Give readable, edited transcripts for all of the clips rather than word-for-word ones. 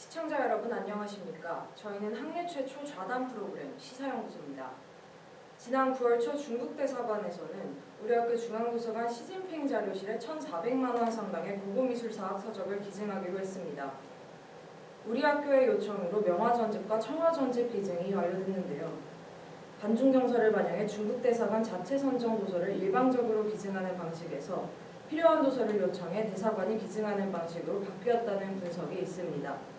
시청자 여러분 안녕하십니까? 저희는 학내 최초 좌담 프로그램 시사연구소입니다. 지난 9월 초 중국 대사관에서는 우리 학교 중앙도서관 시진핑 자료실에 1,400만 원 상당의 고고미술사학 서적을 기증하기로 했습니다. 우리 학교의 요청으로 명화전집과 청화전집 기증이 완료됐는데요. 반중정서를 반영해 중국 대사관 자체 선정 도서를 일방적으로 기증하는 방식에서 필요한 도서를 요청해 대사관이 기증하는 방식으로 바뀌었다는 분석이 있습니다.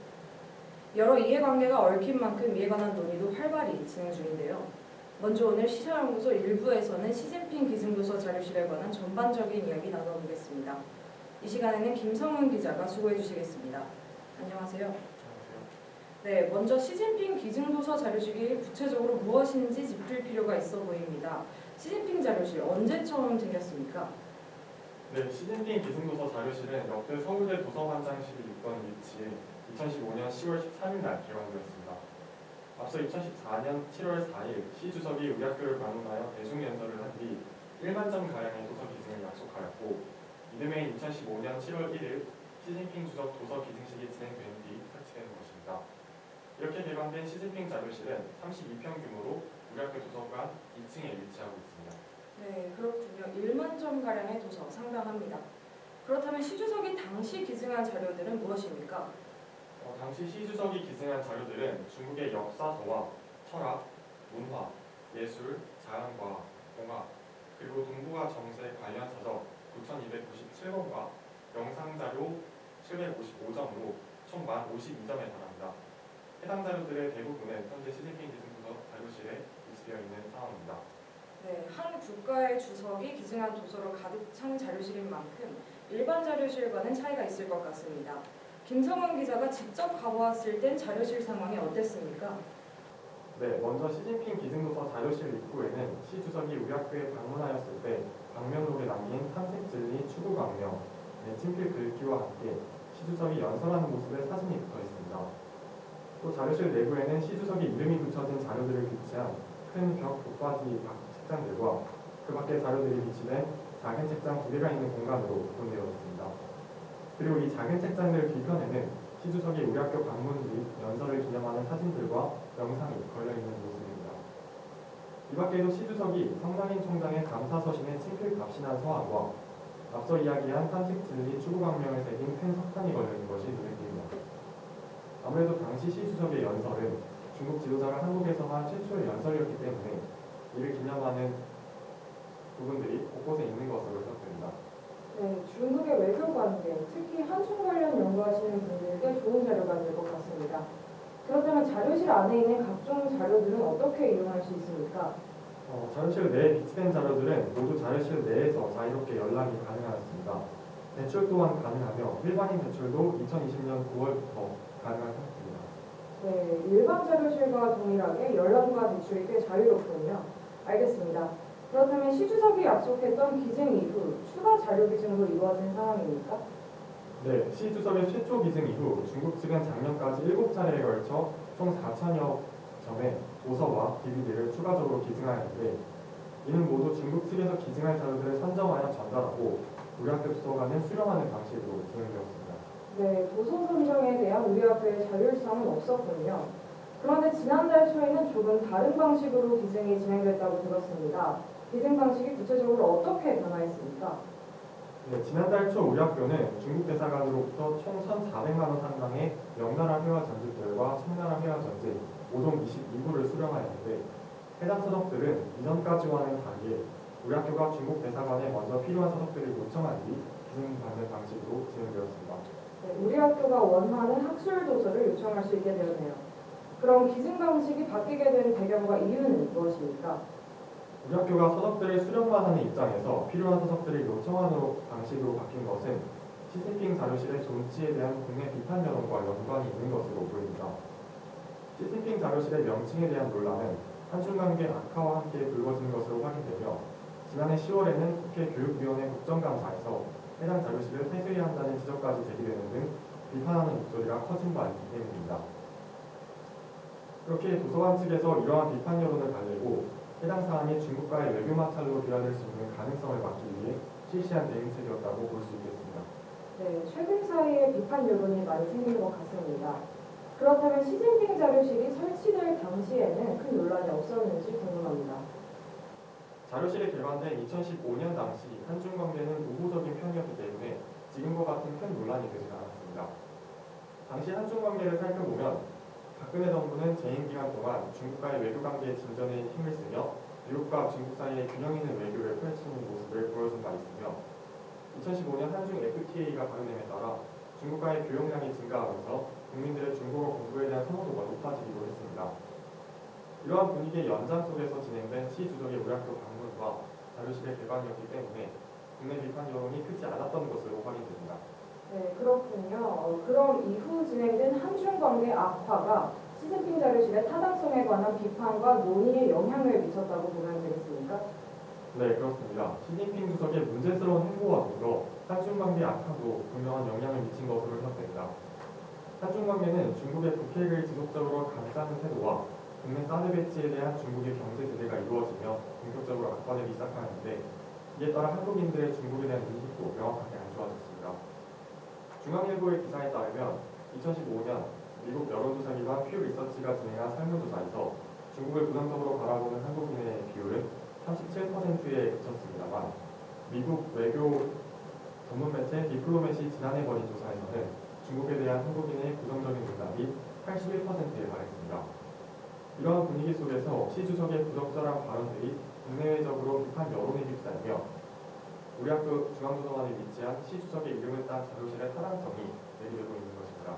여러 이해관계가 얽힌 만큼 이에 관한 논의도 활발히 진행 중인데요. 먼저 오늘 시사연구소 1부에서는 시진핑 기증도서 자료실에 관한 전반적인 이야기 나눠보겠습니다. 이 시간에는 김성은 기자가 수고해 주시겠습니다. 안녕하세요. 네, 먼저 시진핑 기증도서 자료실이 구체적으로 무엇인지 짚을 필요가 있어 보입니다. 시진핑 자료실 언제 처음 생겼습니까? 네, 시진핑 기증도서 자료실은 역대 서울대 도서관장실이 있던 위치에 2015년 10월 13일 날 개관되었습니다. 앞서 2014년 7월 4일 시 주석이 우리 학교를 방문하여 대중연설을 한 뒤 1만 점 가량의 도서 기증을 약속하였고, 이듬해인 2015년 7월 1일 시진핑 주석 도서 기증식이 진행된 뒤 설치된 것입니다. 이렇게 개관된 시진핑 자료실은 32평 규모로 우리 학교 도서관 2층에 위치하고 있습니다. 네, 그렇군요. 1만 점 가량의 도서 상당합니다. 그렇다면 시 주석이 당시 기증한 자료들은 무엇입니까? 당시 시 주석이 기증한 자료들은 중국의 역사서와 철학, 문화, 예술, 자연과학, 공학, 그리고 동북아 정세 관련 서적 9,297권과 영상자료 755점으로 총 1,052점에 달합니다. 해당 자료들의 대부분은 현재 시진핑 기증도서 자료실에 위치되어 있는 상황입니다. 네, 한 국가의 주석이 기증한 도서로 가득 찬 자료실인 만큼 일반 자료실과는 차이가 있을 것 같습니다. 김성은 기자가 직접 가보았을 땐 자료실 상황이 어땠습니까? 네, 먼저 시진핑 기증도서 자료실 입구에는 시 주석이 우리 학교에 방문하였을 때 방명록에 남긴 탐색진리 추구강령, 친필 글귀와 함께 시 주석이 연설하는 모습의 사진이 붙어 있습니다. 또 자료실 내부에는 시 주석의 이름이 붙여진 자료들을 비치한 큰 벽 붙박이 책장들과 그 밖에 자료들이 비치된 작은 책장 2개가 있는 공간으로 구분되어 있습니다. 그리고 이 작은 책장들 뒤편에는 시 주석이 우리 학교 방문 및 연설을 기념하는 사진들과 영상이 걸려있는 모습입니다. 이 밖에도 시 주석이 성당인 총장의 감사서신에 친필 갑신한 서한과 앞서 이야기한 탐색진리 추구강령을 새긴 큰 석탄이 걸려있는 것이 눈에 띕니다. 아무래도 당시 시 주석의 연설은 중국 지도자가 한국에서 한 최초의 연설이었기 때문에 이를 기념하는 부분들이 곳곳에 있는 것으로 해석됩니다. 네, 중국의 외교 관계, 특히 한중 관련 연구하시는 분들에게 좋은 자료가 될 것 같습니다. 그렇다면 자료실 안에 있는 각종 자료들은 어떻게 이용할 수 있습니까? 자료실 내에 비치된 자료들은 모두 자료실 내에서 자유롭게 연락이 가능하였습니다. 대출 또한 가능하며 일반인 대출도 2020년 9월부터 가능한 상태입니다. 네, 일반 자료실과 동일하게 연락과 대출이 꽤 자유롭군요. 알겠습니다. 그렇다면 시 주석이 약속했던 기증 이후 추가 자료 기증으로 이루어진 상황입니까? 네, 시 주석의 최초 기증 이후 중국 측은 작년까지 7차례에 걸쳐 총 4,000여 점의 도서와 DVD를 추가적으로 기증하였는데, 이는 모두 중국 측에서 기증할 자료들을 선정하여 전달하고 우리 학교 도서관을 수령하는 방식으로 진행되었습니다. 네, 도서 선정에 대한 우리 학교의 자율성은 없었군요. 그런데 지난달 초에는 조금 다른 방식으로 기증이 진행됐다고 들었습니다. 기증 방식이 구체적으로 어떻게 변화했습니까? 네, 지난달 초 우리 학교는 중국 대사관으로부터 총 1,400만 원 상당의 명나라 회화 전집들과 청나라 회화 전집 5동 22부를 수령하였는데, 해당 서적들은 이전까지와는 다르게 우리 학교가 중국 대사관에 먼저 필요한 서적들을 요청한 뒤 기증받는 방식으로 진행되었습니다. 네, 우리 학교가 원하는 학술 도서를 요청할 수 있게 되었네요. 그럼 기증 방식이 바뀌게 된 배경과 이유는 무엇입니까? 우리 학교가 서적들을 수령만 하는 입장에서 필요한 서적들을 요청하는 방식으로 바뀐 것은 시진핑 자료실의 존치에 대한 국내 비판 여론과 연관이 있는 것으로 보입니다. 시진핑 자료실의 명칭에 대한 논란은 한중관계 악화와 함께 불거진 것으로 확인되며, 지난해 10월에는 국회 교육위원회 국정감사에서 해당 자료실을 폐쇄해야 한다는 지적까지 제기되는 등 비판하는 목소리가 커진 바 있기 때문입니다. 그렇게 도서관 측에서 이러한 비판 여론을 달래고 해당 사안이 중국과의 외교 마찰로 비화될 수 있는 가능성을 막기 위해 실시한 대응책이었다고 볼 수 있겠습니다. 네, 최근 사이에 비판 여론이 많이 생긴 것 같습니다. 그렇다면 시진핑 자료실이 설치될 당시에는 큰 논란이 없었는지 궁금합니다. 자료실이 개관된 2015년 당시 한중 관계는 우호적인 편이었기 때문에 지금과 같은 큰 논란이 되지 않았습니다. 당시 한중 관계를 살펴보면 박근혜 정부는 재임 기간 동안 중국과의 외교 관계의 진전에 힘을 쓰며 미국과 중국 사이의 균형 있는 외교를 펼치는 모습을 보여준 바 있으며 2015년 한중 FTA가 발효됨에 따라 중국과의 교역량이 증가하면서 국민들의 중국어 공부에 대한 선호도가 높아지기도 했습니다. 이러한 분위기의 연장 속에서 진행된 시 주석의 우리학교 방문과 자료실의 개관이었기 때문에 국내 비판 여론이 크지 않았던 것으로 확인됩니다. 네, 그렇군요. 그럼 이후 진행된 한중 관계 악화가 시진핑 자료실의 타당성에 관한 비판과 논의에 영향을 미쳤다고 보면 되겠습니까? 네, 그렇습니다. 시진핑 주석의 문제스러운 행보와 더불어 한중 관계 악화도 분명한 영향을 미친 것으로 생각됩니다. 한중 관계는 중국의 북핵을 지속적으로 감싸는 태도와 국내 사드 배치에 대한 중국의 경제 제재가 이루어지며 본격적으로 악화되기 시작하는데 이에 따라 한국인들의 중국에 대한 인식도 명확하게 안 좋아졌습니다. 중앙일보의 기사에 따르면 2015년 미국 여론조사기관 퓨 리서치가 진행한 설문조사에서 중국을 부정적으로 바라보는 한국인의 비율은 37%에 그쳤습니다만 미국 외교 전문 매체 디플로맷이 지난해 벌인 조사에서는 중국에 대한 한국인의 부정적인 응답이 81%에 달했습니다. 이러한 분위기 속에서 시 주석의 부적절한 발언들이 국내외적으로 비판 여론에 휩싸이며 우리 학교 중앙도서관에 위치한 시 주석의 이름을 딴 자료실의 타당성이 제기되고 있는 것입니다.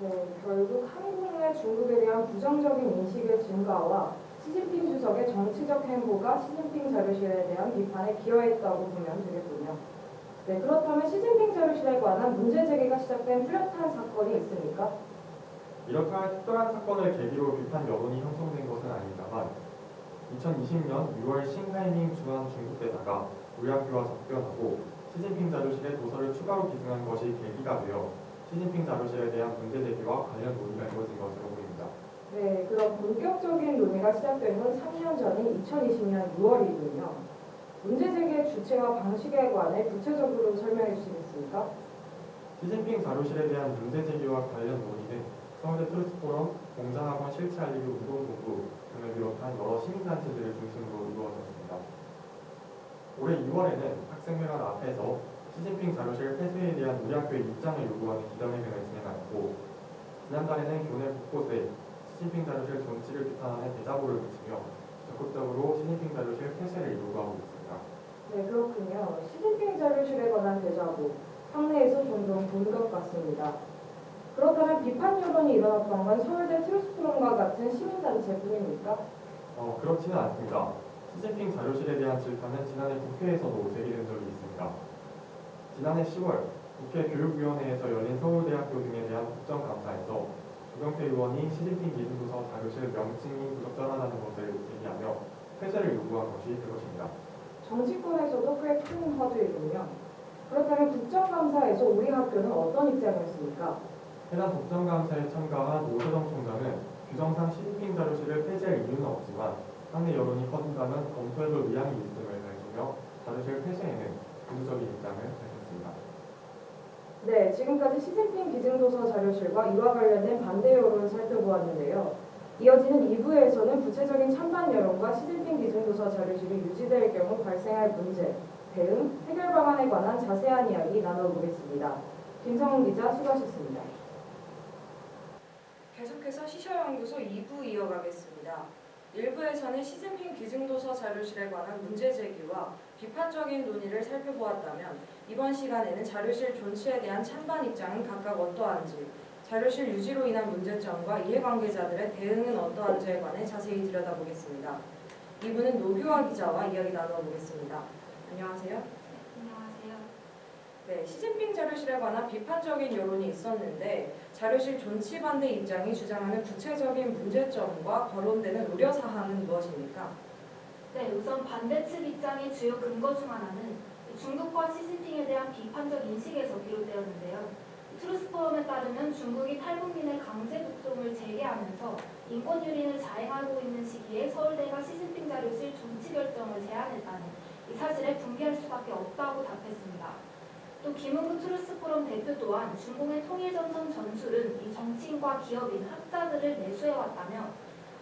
네, 결국 한국 내 중국에 대한 부정적인 인식의 증가와 시진핑 주석의 정치적 행보가 시진핑 자료실에 대한 비판에 기여했다고 보면 되겠군요. 네, 그렇다면 시진핑 자료실에 관한 문제 제기가 시작된 뚜렷한 사건이 있습니까? 이렇게 특별한 사건을 계기로 비판 여론이 형성된 것은 아닙니다만 2020년 6월 싱하이밍 중앙 중국 대사가 우리 학교와 접견하고 시진핑 자료실에 도서를 추가로 기증한 것이 계기가 되어 시진핑 자료실에 대한 문제 제기와 관련 논의가 이루어진 것으로 보입니다. 네, 그럼 본격적인 논의가 시작된 건 3년 전인 2020년 6월이군요. 문제 제기의 주체와 방식에 관해 구체적으로 설명해 주시겠습니까? 시진핑 자료실에 대한 문제 제기와 관련 논의는 서울대 트루스포럼, 공자학원 실체알리기 운동본부 등을 비롯한 여러 시민단체들을 중심으로 이루어졌습니다. 올해 2월에는 학생회관 앞에서 시진핑 자료실 폐쇄에 대한 우리 학교의 입장을 요구하는 기자회견을 진행하였고 지난달에는 교내 곳곳에 시진핑 자료실 존치를 비판하는 대자보를 붙이며 적극적으로 시진핑 자료실 폐쇄를 요구하고 있습니다. 네, 그렇군요. 시진핑 자료실에 관한 대자보, 상내에서 종종 본 것 같습니다. 그렇다면 비판 여론이 일어났던 건 서울대 트루스포럼과 같은 시민단체뿐입니까? 그렇지는 않습니다. 시진핑 자료실에 대한 질타는 지난해 국회에서도 제기된 적이 있습니다. 지난해 10월 국회 교육위원회에서 열린 서울대학교 등에 대한 국정감사에서 조경태 의원이 시진핑 기준도서 자료실 명칭이 부적절하다는 것을 제기하며 폐쇄를 요구한 것이 그것입니다. 정치권에서도 꽤 큰 화두이군요. 그렇다면 국정감사에서 우리 학교는 어떤 입장이었습니까? 해당 국정감사에 참가한 오세정 총장은 규정상 시진핑 자료실을 폐지할 이유는 없지만 상내 여론이 커진다면 검토해볼 의향이 있음을 밝히며 자료실 폐쇄에는 부수적인 입장을 밝혔습니다. 네, 지금까지 시진핑 기증도서 자료실과 이와 관련된 반대 여론을 살펴보았는데요. 이어지는 2부에서는 구체적인 찬반 여론과 시진핑 기증도서 자료실이 유지될 경우 발생할 문제, 대응, 해결 방안에 관한 자세한 이야기 나눠보겠습니다. 김성훈 기자 수고하셨습니다. 계속해서 시셔연구소 2부 이어가겠습니다. 1부에서는 시진핑 기증도서 자료실에 관한 문제 제기와 비판적인 논의를 살펴보았다면 이번 시간에는 자료실 존치에 대한 찬반 입장은 각각 어떠한지, 자료실 유지로 인한 문제점과 이해관계자들의 대응은 어떠한지에 관해 자세히 들여다보겠습니다. 2부는 노규화 기자와 이야기 나눠보겠습니다. 안녕하세요. 안녕하세요. 네, 시진핑 자료실에 관한 비판적인 여론이 있었는데 자료실 존치 반대 입장이 주장하는 구체적인 문제점과 거론되는 우려사항은 무엇입니까? 네, 우선 반대 측 입장의 주요 근거 중 하나는 중국과 시진핑에 대한 비판적 인식에서 비롯되었는데요. 트루스포럼에 따르면 중국이 탈북민의 강제 북송을 재개하면서 인권 유린을 자행하고 있는 시기에 서울대가 시진핑 자료실 존치 결정을 제안했다는 이 사실에 분개할 수밖에 없다고 답했습니다. 또 김은구 트루스포럼 대표 또한 중공의 통일전선 전술은 이 정치인과 기업인, 학자들을 내수해왔다며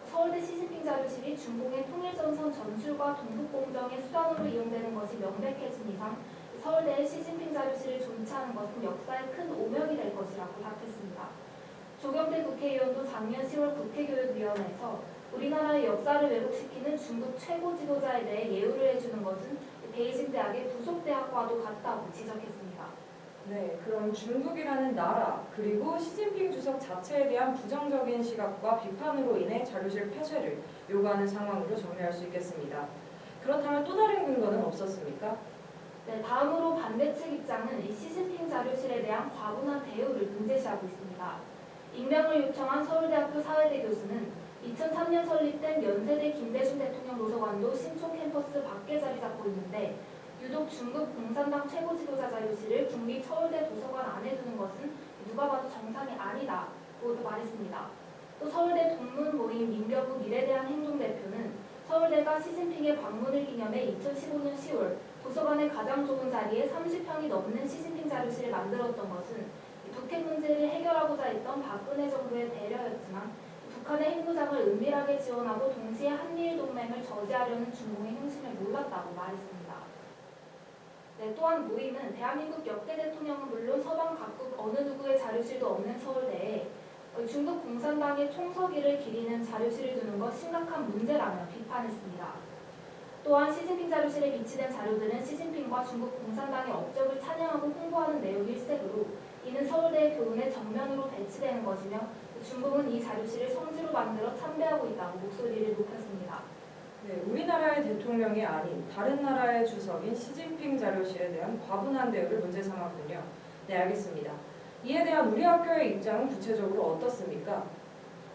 서울대 시진핑 자료실이 중공의 통일전선 전술과 동북공정의 수단으로 이용되는 것이 명백해진 이상 서울대의 시진핑 자료실을 존치하는 것은 역사의 큰 오명이 될 것이라고 답했습니다. 조경태 국회의원도 작년 10월 국회교육위원회에서 우리나라의 역사를 왜곡시키는 중국 최고 지도자에 대해 예우를 해주는 것은 베이징 대학의 부속 대학과도 같다고 지적했습니다. 네, 그럼 중국이라는 나라 그리고 시진핑 주석 자체에 대한 부정적인 시각과 비판으로 인해 자료실 폐쇄를 요구하는 상황으로 정리할 수 있겠습니다. 그렇다면 또 다른 근거는 없었습니까? 네, 다음으로 반대 측 입장은 이 시진핑 자료실에 대한 과분한 대우를 문제시하고 있습니다. 임명을 요청한 서울대학교 사회대 교수는 2003년 설립된 연세대 김대중 대통령 도서관도 신촌 캠퍼스 밖에 자리 잡고 있는데 유독 중국 공산당 최고 지도자 자료실을 국립 서울대 도서관 안에 두는 것은 누가 봐도 정상이 아니다고 말했습니다. 또 서울대 동문 모임 민경우 미래대한 행동대표는 서울대가 시진핑의 방문을 기념해 2015년 10월 도서관의 가장 좁은 자리에 30평이 넘는 시진핑 자료실을 만들었던 것은 북핵 문제를 해결하고자 했던 박근혜 정부의 배려였지만 북한의 핵무장을 은밀하게 지원하고 동시에 한미일 동맹을 저지하려는 중공의 형심을 몰랐다고 말했습니다. 네, 또한 모임은 대한민국 역대 대통령은 물론 서방 각국 어느 누구의 자료실도 없는 서울대에 중국 공산당의 총서기를 기리는 자료실을 두는 것 심각한 문제라며 비판했습니다. 또한 시진핑 자료실에 비치된 자료들은 시진핑과 중국 공산당의 업적을 찬양하고 홍보하는 내용 일색으로 이는 서울대 교훈의 정면으로 배치되는 것이며 중국은 이 자료실을 성지로 만들어 참배하고 있다고 목소리를 높였습니다. 네, 우리나라의 대통령이 아닌 다른 나라의 주석인 시진핑 자료실에 대한 과분한 대우를 문제 삼았군요. 네, 알겠습니다. 이에 대한 우리 학교의 입장은 구체적으로 어떻습니까?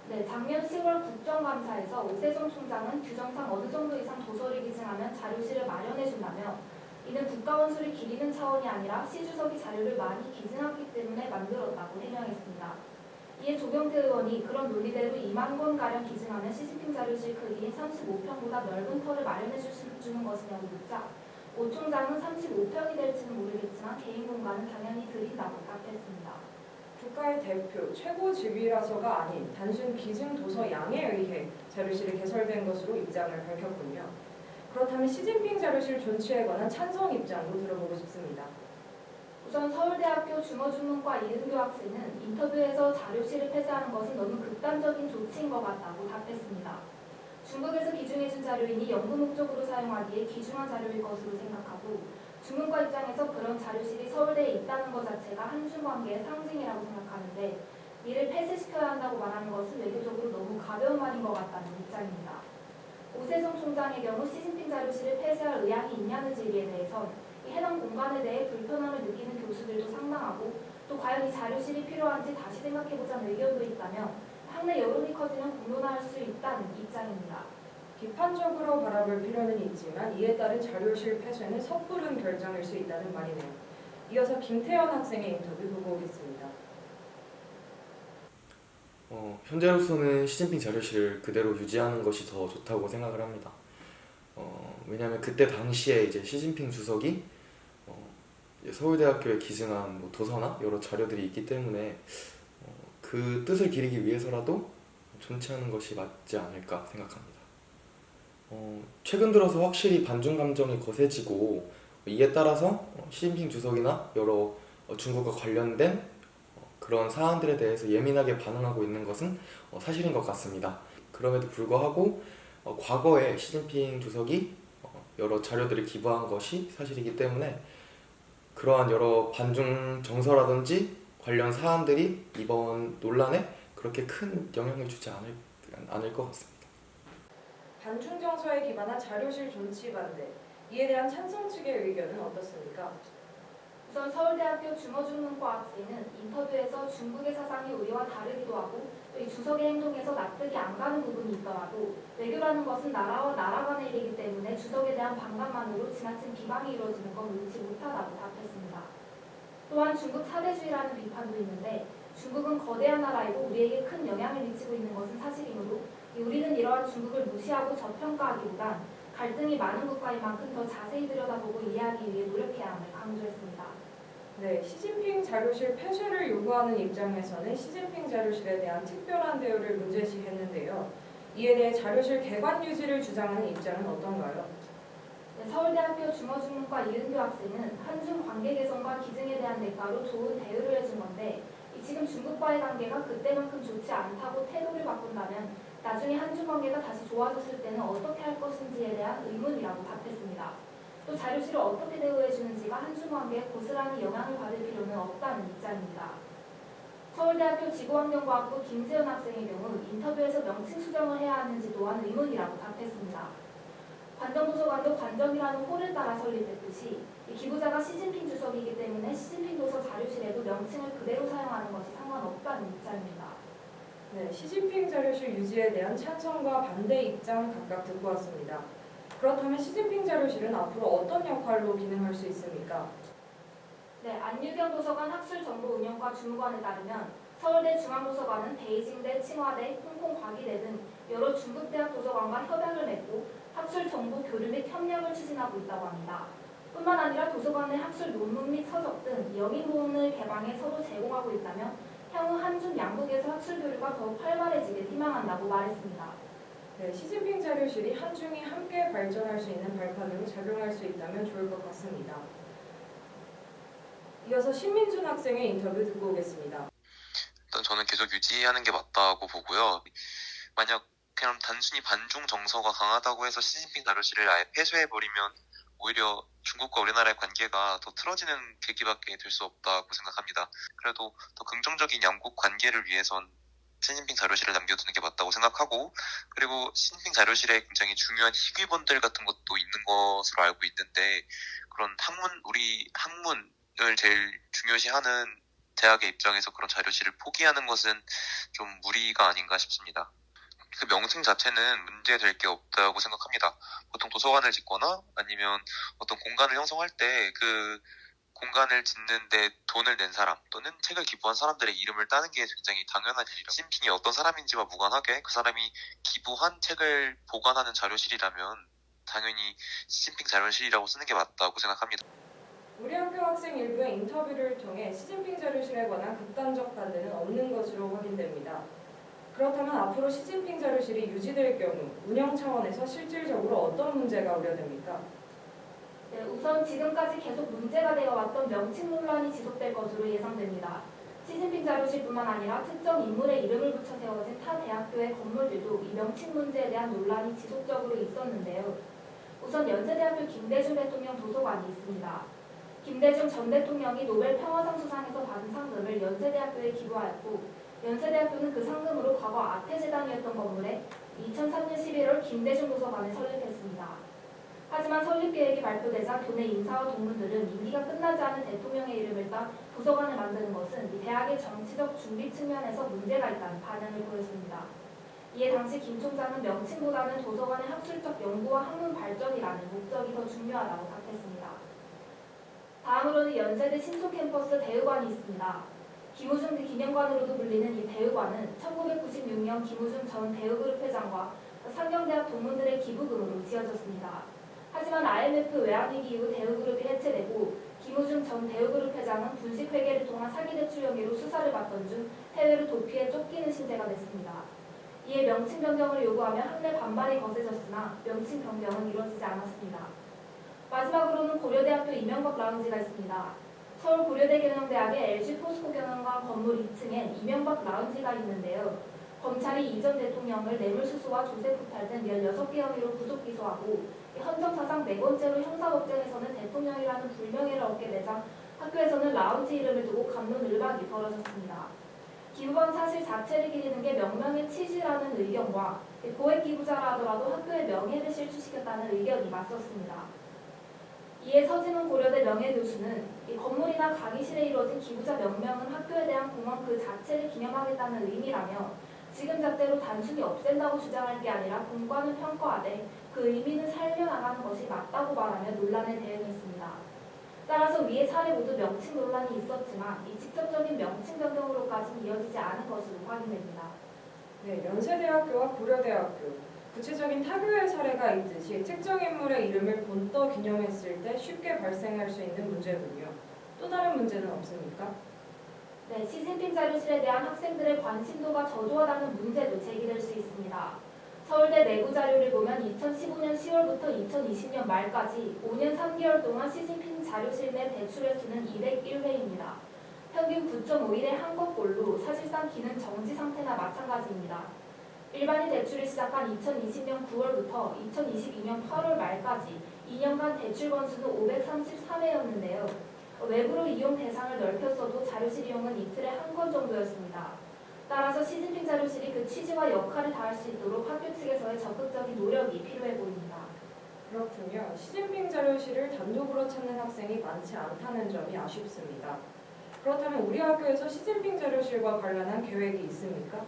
네, 작년 10월 국정감사에서 오세정 총장은 규정상 어느 정도 이상 도서를 기증하면 자료실을 마련해준다며 이는 국가원수를 기리는 차원이 아니라 시 주석이 자료를 많이 기증했기 때문에 만들었다고 해명했습니다. 이에 조경태 의원이 그런 논리대로 2만 권가량 기증하면 시진핑 자료실 크기인 35평보다 넓은 터를 마련해주는 것이냐고 묻자 오 총장은 35평이 될지는 모르겠지만 개인 공간은 당연히 드린다고 답했습니다. 국가의 대표, 최고 직위라서가 아닌 단순 기증 도서 양에 의해 자료실이 개설된 것으로 입장을 밝혔군요. 그렇다면 시진핑 자료실 존치에 관한 찬성 입장도 들어보고 싶습니다. 우선 서울대학교 중어중문과 이은교 학생은 인터뷰에서 자료실을 폐쇄하는 것은 너무 극단적인 조치인 것 같다고 답했습니다. 중국에서 기증해준 자료이니 연구 목적으로 사용하기에 귀중한 자료일 것으로 생각하고 중문과 입장에서 그런 자료실이 서울대에 있다는 것 자체가 한중 관계의 상징이라고 생각하는데 이를 폐쇄시켜야 한다고 말하는 것은 외교적으로 너무 가벼운 말인 것 같다는 입장입니다. 오세정 총장의 경우 시진핑 자료실을 폐쇄할 의향이 있냐는 질의에 대해선 해당 공간에 대해 불편함을 느끼는 교수들도 상당하고 또 과연 이 자료실이 필요한지 다시 생각해보자는 의견도 있다며 학내 여론이 커지면 공론화할 수 있다는 입장입니다. 비판적으로 바라볼 필요는 있지만 이에 따른 자료실 폐쇄는 섣부른 결정일 수 있다는 말이네요. 이어서 김태현 학생의 인터뷰 보고 오겠습니다. 현재로서는 시진핑 자료실을 그대로 유지하는 것이 더 좋다고 생각을 합니다. 왜냐하면 그때 당시에 이제 시진핑 주석이 이제 서울대학교에 기증한 도서나 여러 자료들이 있기 때문에 그 뜻을 기리기 위해서라도 존치하는 것이 맞지 않을까 생각합니다. 최근 들어서 확실히 반중 감정이 거세지고 이에 따라서 시진핑 주석이나 여러 중국과 관련된 그런 사안들에 대해서 예민하게 반응하고 있는 것은 사실인 것 같습니다. 그럼에도 불구하고 과거에 시진핑 주석이 여러 자료들을 기부한 것이 사실이기 때문에 그러한 여러 반중 정서라든지 관련 사안들이 이번 논란에 그렇게 큰 영향을 주지 않을 것 같습니다. 반중 정서에 기반한 자료실 존치 반대, 이에 대한 찬성 측의 의견은 어떻습니까? 우선 서울대학교 중어중문과 학생은 인터뷰에서 중국의 사상이 우리와 다르기도 하고 또 이 주석의 행동에서 납득이 안 가는 부분이 있더라도 외교라는 것은 나라와 나라 간의 일이기 때문에 주석에 대한 반감만으로 지나친 비방이 이루어지는 건 옳지 못하다고 답했습니다. 또한 중국 사대주의라는 비판도 있는데 중국은 거대한 나라이고 우리에게 큰 영향을 미치고 있는 것은 사실이므로 우리는 이러한 중국을 무시하고 저평가하기보단 갈등이 많은 국가인 만큼 더 자세히 들여다보고 이해하기 위해 노력해야 함을 강조했습니다. 네, 시진핑 자료실 폐쇄를 요구하는 입장에서는 시진핑 자료실에 대한 특별한 대우를 문제시했는데요. 이에 대해 자료실 개관 유지를 주장하는 입장은 어떤가요? 네, 서울대학교 중어중문과 이은규 학생은 한중 관계 개선과 기증에 대한 대가로 좋은 대우를 해준 건데 지금 중국과의 관계가 그때만큼 좋지 않다고 태도를 바꾼다면 나중에 한중 관계가 다시 좋아졌을 때는 어떻게 할 것인지에 대한 의문이라고 답했습니다. 또 자료실을 어떻게 대우해주는지가 한중 관계에 고스란히 영향을 받을 필요는 없다는 입장입니다. 서울대학교 지구환경과학부 김세현 학생의 경우 인터뷰에서 명칭 수정을 해야 하는지 또한 의문이라고 답했습니다. 관정도서관도 관정이라는 홀을 따라 설립됐듯이 기부자가 시진핑 주석이기 때문에 시진핑 도서 자료실에도 명칭을 그대로 사용하는 것이 상관없다는 입장입니다. 네, 시진핑 자료실 유지에 대한 찬성과 반대 입장 각각 듣고 왔습니다. 그렇다면 시진핑 자료실은 앞으로 어떤 역할로 기능할 수 있습니까? 네, 안유경 도서관 학술정보운영과 주무관에 따르면 서울대 중앙도서관은 베이징대, 칭화대, 홍콩 과기대 등 여러 중국 대학 도서관과 협약을 맺고 학술 정보 교류 및 협력을 추진하고 있다고 합니다. 뿐만 아니라 도서관 내 학술 논문 및 서적 등 영인본을 개방해 서로 제공하고 있다며 향후 한중 양국에서 학술 교류가 더욱 활발해지길 희망한다고 말했습니다. 네, 시진핑 자료실이 한중이 함께 발전할 수 있는 발판으로 작용할 수 있다면 좋을 것 같습니다. 이어서 신민준 학생의 인터뷰 듣고 오겠습니다. 일단 저는 계속 유지하는 게 맞다고 보고요. 만약 그냥 단순히 반중 정서가 강하다고 해서 시진핑 자료실을 아예 폐쇄해버리면 오히려 중국과 우리나라의 관계가 더 틀어지는 계기밖에 될 수 없다고 생각합니다. 그래도 더 긍정적인 양국 관계를 위해선 시진핑 자료실을 남겨두는 게 맞다고 생각하고, 그리고 시진핑 자료실에 굉장히 중요한 희귀본들 같은 것도 있는 것으로 알고 있는데, 그런 우리 학문을 제일 중요시하는 대학의 입장에서 그런 자료실을 포기하는 것은 좀 무리가 아닌가 싶습니다. 그 명칭 자체는 문제될 게 없다고 생각합니다. 보통 도서관을 짓거나 아니면 어떤 공간을 형성할 때 그 공간을 짓는데 돈을 낸 사람 또는 책을 기부한 사람들의 이름을 따는 게 굉장히 당연한 일이라고. 시진핑이 어떤 사람인지와 무관하게 그 사람이 기부한 책을 보관하는 자료실이라면 당연히 시진핑 자료실이라고 쓰는 게 맞다고 생각합니다. 우리 학교 학생 일부의 인터뷰를 통해 시진핑 자료실에 관한 극단적 반대는 없는 것으로 확인됩니다. 그렇다면 앞으로 시진핑 자료실이 유지될 경우 운영 차원에서 실질적으로 어떤 문제가 우려됩니까? 네, 우선 지금까지 계속 문제가 되어왔던 명칭 논란이 지속될 것으로 예상됩니다. 시진핑 자료실뿐만 아니라 특정 인물의 이름을 붙여 세워진 타 대학교의 건물들도 이 명칭 문제에 대한 논란이 지속적으로 있었는데요. 우선 연세대학교 김대중 대통령 도서관이 있습니다. 김대중 전 대통령이 노벨 평화상 수상에서 받은 상금을 연세대학교에 기부하였고, 연세대학교는 그 상금으로 과거 아태재단이었던 건물에 2003년 11월 김대중 도서관을 설립했습니다. 하지만 설립 계획이 발표되자 교내 인사와 동문들은 임기가 끝나지 않은 대통령의 이름을 따 도서관을 만드는 것은 이 대학의 정치적 준비 측면에서 문제가 있다는 반응을 보였습니다. 이에 당시 김 총장은 명칭보다는 도서관의 학술적 연구와 학문 발전이라는 목적이 더 중요하다고 답했습니다. 다음으로는 연세대 신촌 캠퍼스 대우관이 있습니다. 김우중 기념관으로도 불리는 이 대우관은 1996년 김우중 전 대우그룹 회장과 상경대학 동문들의 기부금으로 지어졌습니다. 하지만 IMF 외환위기 이후 대우그룹이 해체되고 김우중 전 대우그룹 회장은 분식회계를 통한 사기대출 혐의로 수사를 받던 중 해외로 도피해 쫓기는 신세가 됐습니다. 이에 명칭 변경을 요구하며 학내 반발이 거세졌으나 명칭 변경은 이루어지지 않았습니다. 마지막으로는 고려대학교 이명박 라운지가 있습니다. 서울 고려대 경영대학의 LG포스코 경영관 건물 2층엔 이명박 라운지가 있는데요. 검찰이 이전 대통령을 뇌물수수와 조세폭탈 등 16개 혐의로 구속 기소하고 헌정사상 4번째로 형사법정에서는 대통령이라는 불명예를 얻게 되자 학교에서는 라운지 이름을 두고 갑론을박이 벌어졌습니다. 기부한 사실 자체를 기리는 게 명명의 취지라는 의견과 고액 기부자라 하더라도 학교의 명예를 실추시켰다는 의견이 맞섰습니다. 이에 서진훈 고려대 명예교수는 이 건물이나 강의실에 이루어진 기부자 명명은 학교에 대한 공헌 그 자체를 기념하겠다는 의미라며 지금 잣대로 단순히 없앤다고 주장할 게 아니라 공관을 평가하되 그 의미는 살려나가는 것이 맞다고 말하며 논란에 대응했습니다. 따라서 위의 사례 모두 명칭 논란이 있었지만 이 직접적인 명칭 변경으로까지는 이어지지 않은 것으로 확인됩니다. 네, 연세대학교와 고려대학교, 구체적인 타교의 사례가 있듯이 특정 인물의 이름을 본떠 기념했을 때 쉽게 발생할 수 있는 문제군요. 또 다른 문제는 없습니까? 네, 시진핑 자료실에 대한 학생들의 관심도가 저조하다는 문제도 제기될 수 있습니다. 서울대 내부 자료를 보면 2015년 10월부터 2020년 말까지 5년 3개월 동안 시진핑 자료실 내 대출 횟수는 201회입니다. 평균 9.5일에 한 건꼴로 사실상 기능 정지 상태나 마찬가지입니다. 일반인 대출을 시작한 2020년 9월부터 2022년 8월 말까지 2년간 대출 건수는 533회였는데요. 외부로 이용 대상을 넓혔어도 자료실 이용은 이틀에 한 건 정도였습니다. 따라서 시진핑 자료실이 그 취지와 역할을 다할 수 있도록 학교 측에서의 적극적인 노력이 필요해 보입니다. 그렇군요. 시진핑 자료실을 단독으로 찾는 학생이 많지 않다는 점이 아쉽습니다. 그렇다면 우리 학교에서 시진핑 자료실과 관련한 계획이 있습니까?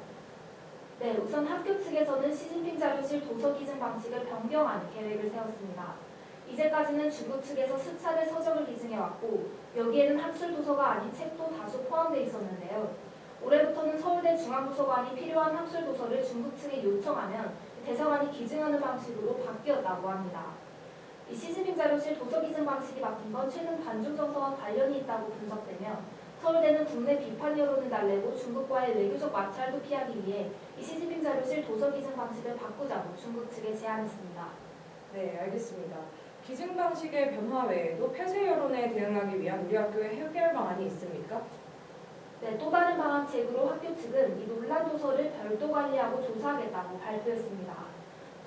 네, 우선 학교 측에서는 시진핑 자료실 도서 기증 방식을 변경하는 계획을 세웠습니다. 이제까지는 중국 측에서 수차례 서적을 기증해왔고 여기에는 학술 도서가 아닌 책도 다수 포함되어 있었는데요. 올해부터는 서울대 중앙도서관이 필요한 학술 도서를 중국 측에 요청하면 대사관이 기증하는 방식으로 바뀌었다고 합니다. 이 시진핑 자료실 도서 기증 방식이 바뀐 건 최근 반중 정서와 관련이 있다고 분석되며 서울대는 국내 비판 여론을 달래고 중국과의 외교적 마찰도 피하기 위해 이 시진핑 자료실 도서 기증 방식을 바꾸자고 중국 측에 제안했습니다. 네, 알겠습니다. 기증 방식의 변화 외에도 폐쇄 여론에 대응하기 위한 우리 학교의 해결 방안이 있습니까? 네, 또 다른 방안책으로 학교 측은 이 논란 도서를 별도 관리하고 조사하겠다고 발표했습니다.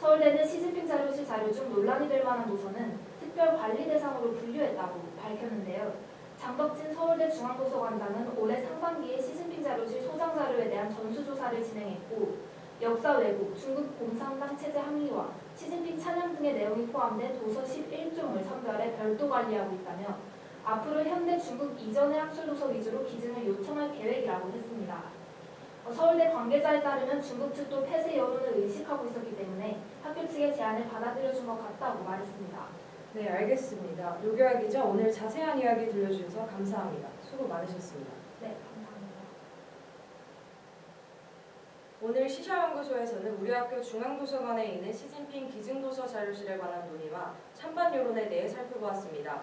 서울대는 시진핑 자료실 자료 중 논란이 될 만한 도서는 특별 관리 대상으로 분류했다고 밝혔는데요. 장덕진 서울대 중앙도서관장은 올해 상반기에 시진핑 자료실 소장 자료에 대한 전수조사를 진행했고 역사 왜곡, 중국 공산당 체제 합리화, 시진핑 찬양 등의 내용이 포함된 도서 11종을 선별해 별도 관리하고 있다며 앞으로 현대 중국 이전의 학술도서 위주로 기증을 요청할 계획이라고 했습니다. 서울대 관계자에 따르면 중국 측도 폐쇄 여론을 의식하고 있었기 때문에 학교 측의 제안을 받아들여준 것 같다고 말했습니다. 네, 알겠습니다. 노교아 기자, 오늘 자세한 이야기 들려주셔서 감사합니다. 수고 많으셨습니다. 네, 감사합니다. 오늘 시사연구소에서는 우리 학교 중앙도서관에 있는 시진핑 기증도서 자료실에 관한 논의와 찬반 여론에 대해 살펴보았습니다.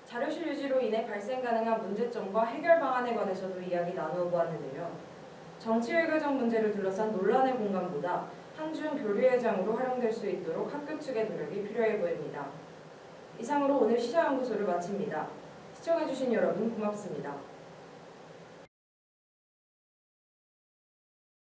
자료실 유지로 인해 발생 가능한 문제점과 해결 방안에 관해서도 이야기 나누어 보았는데요. 정치외교적 문제를 둘러싼 논란의 공간보다 한중 교류회장으로 활용될 수 있도록 학교 측의 노력이 필요해 보입니다. 이상으로 오늘 시사연구소를 마칩니다. 시청해주신 여러분 고맙습니다.